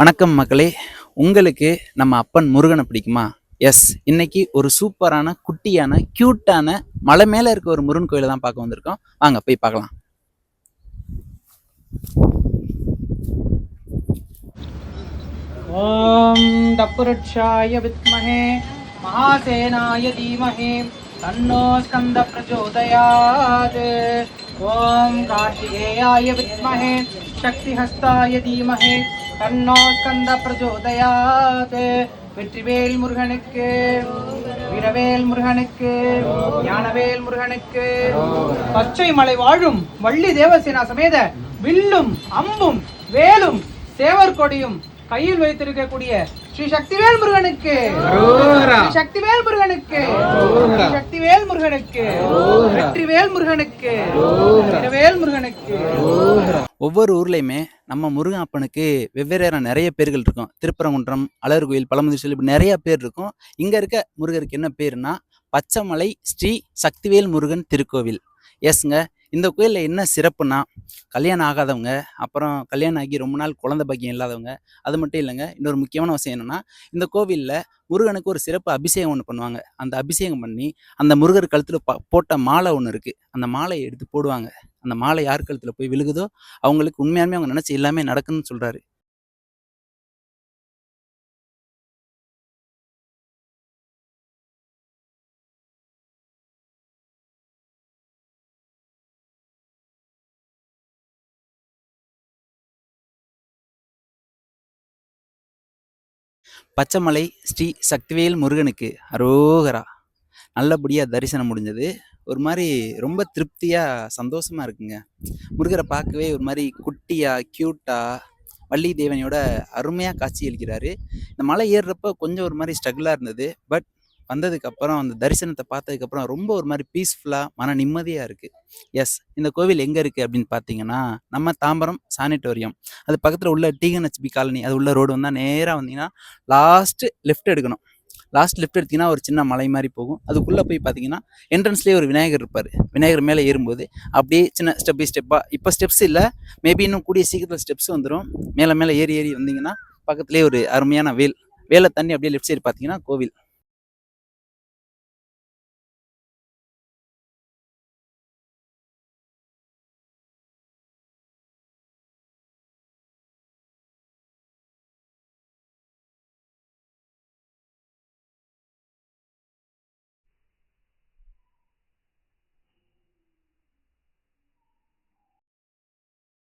வணக்கம் மக்களே. உங்களுக்கு நம்ம அப்பன் முருகனை பிடிக்குமா? எஸ். இன்னைக்கு ஒரு சூப்பரான, குட்டியான, கியூட்டான மலை மேல இருக்க ஒரு முருகன் கோயிலை தான் பார்க்க வந்திருக்கோம். வாங்க போய் பார்க்கலாம். ஓம் தப்புருட்சாய வித்மஹே மகாசேனாய தீமஹே தன்னோ ஸ்கந்த பிரச்சோதயாத். ஓம் கார்த்திகேயாய வித்மஹே சக்திஹஸ்தாய தீமஹே தன்னோ ஸ்கந்த பிரச்சோதயாத். வெற்றிவேல் முருகனுக்கு, வீரவேல் முருகனுக்கு, ஞானவேல் முருகனுக்கு. பச்சை மலை வாழும் வள்ளி தேவசேனா சமேத வில்லும் அம்பும் வேலும் சேவர் கொடியும் கையில் வைத்திருக்கக்கூடிய ஸ்ரீ சக்திவேல் முருகனுக்கு, ஸ்ரீ சக்திவேல் முருகனுக்கு, ஸ்ரீ சக்திவேல் முருகனுக்கு, வெற்றிவேல் முருகனுக்கு, வீரவேல் முருகனுக்கு. ஒவ்வொரு ஊர்லயுமே நம்ம முருகன் அப்பனுக்கு வெவ்வேறு நிறைய பேர்கள் இருக்கும். திருப்பரங்குன்றம், அழகர் கோயில், பழமுதிர் சொல்லி இப்படி நிறைய பேர் இருக்கும். இங்க இருக்க முருகருக்கு என்ன பேருனா பச்சைமலை ஸ்ரீ சக்திவேல் முருகன் திருக்கோவில். எஸ்ங்க. இந்த கோயிலில் என்ன சிறப்புனா, கல்யாணம் ஆகாதவங்க, அப்புறம் கல்யாணம் ஆகி ரொம்ப நாள் குழந்தை பாக்கியம் இல்லாதவங்க, அது மட்டும் இல்லைங்க. இன்னொரு முக்கியமான விஷயம் என்னென்னா, இந்த கோவிலில் முருகனுக்கு ஒரு சிறப்பு அபிஷேகம் ஒன்று பண்ணுவாங்க. அந்த அபிஷேகம் பண்ணி அந்த முருகர் கழுத்தில் போட்ட மாலை ஒன்று இருக்குது. அந்த மாலையை எடுத்து போடுவாங்க. அந்த மாலை யார் கழுத்தில் போய் விழுகுதோ அவங்களுக்கு உண்மையாலுமே அவங்க நினச்சி எல்லாமே நடக்குன்னு சொல்கிறாரு. பச்சைமலை ஸ்ரீ சக்திவேல் முருகனுக்கு அரோகரா. நல்லபடியாக தரிசனம் முடிஞ்சது. ஒரு மாதிரி ரொம்ப திருப்தியாக சந்தோஷமாக இருக்குங்க. முருகரை பார்க்கவே ஒரு மாதிரி குட்டியாக க்யூட்டாக வள்ளி தேவனையோட அருமையாக காட்சி அளிக்கிறாரு. இந்த மலை ஏறுறப்ப கொஞ்சம் ஒரு மாதிரி ஸ்ட்ரகிளாக இருந்தது. பட் வந்ததுக்கப்புறம் அந்த தரிசனத்தை பார்த்ததுக்கப்புறம் ரொம்ப ஒரு மாதிரி பீஸ்ஃபுல்லாக மன நிம்மதியாக இருக்குது. எஸ். இந்த கோவில் எங்கே இருக்குது அப்படின்னு பார்த்தீங்கன்னா, நம்ம தாம்பரம் சானிட்டோரியம் அது பக்கத்தில் உள்ள டிஎன்ஹெச்பி காலனி அது உள்ள ரோடு வந்தால் நேராக வந்தீங்கன்னா லாஸ்ட்டு லெஃப்ட் எடுக்கணும். லாஸ்ட் லெஃப்ட் எடுத்திங்கன்னா ஒரு சின்ன மலை மாதிரி போகும். அதுக்குள்ளே போய் பார்த்தீங்கன்னா என்ட்ரன்ஸ்லேயே ஒரு விநாயகர் இருப்பார். விநாயகர் மேலே ஏறும்போது அப்படியே சின்ன ஸ்டெப் பை ஸ்டெப்பாக, இப்போ ஸ்டெப்ஸ் இல்லை, மேபி இன்னும் கூடிய சீக்கிரத்தில் ஸ்டெப்ஸ் வந்துடும். மேலே மேலே ஏறி ஏறி வந்தீங்கன்னா பக்கத்துலேயே ஒரு அருமையான வேலை தண்ணி அப்படியே லெஃப்ட் சைடு பார்த்தீங்கன்னா கோவில்.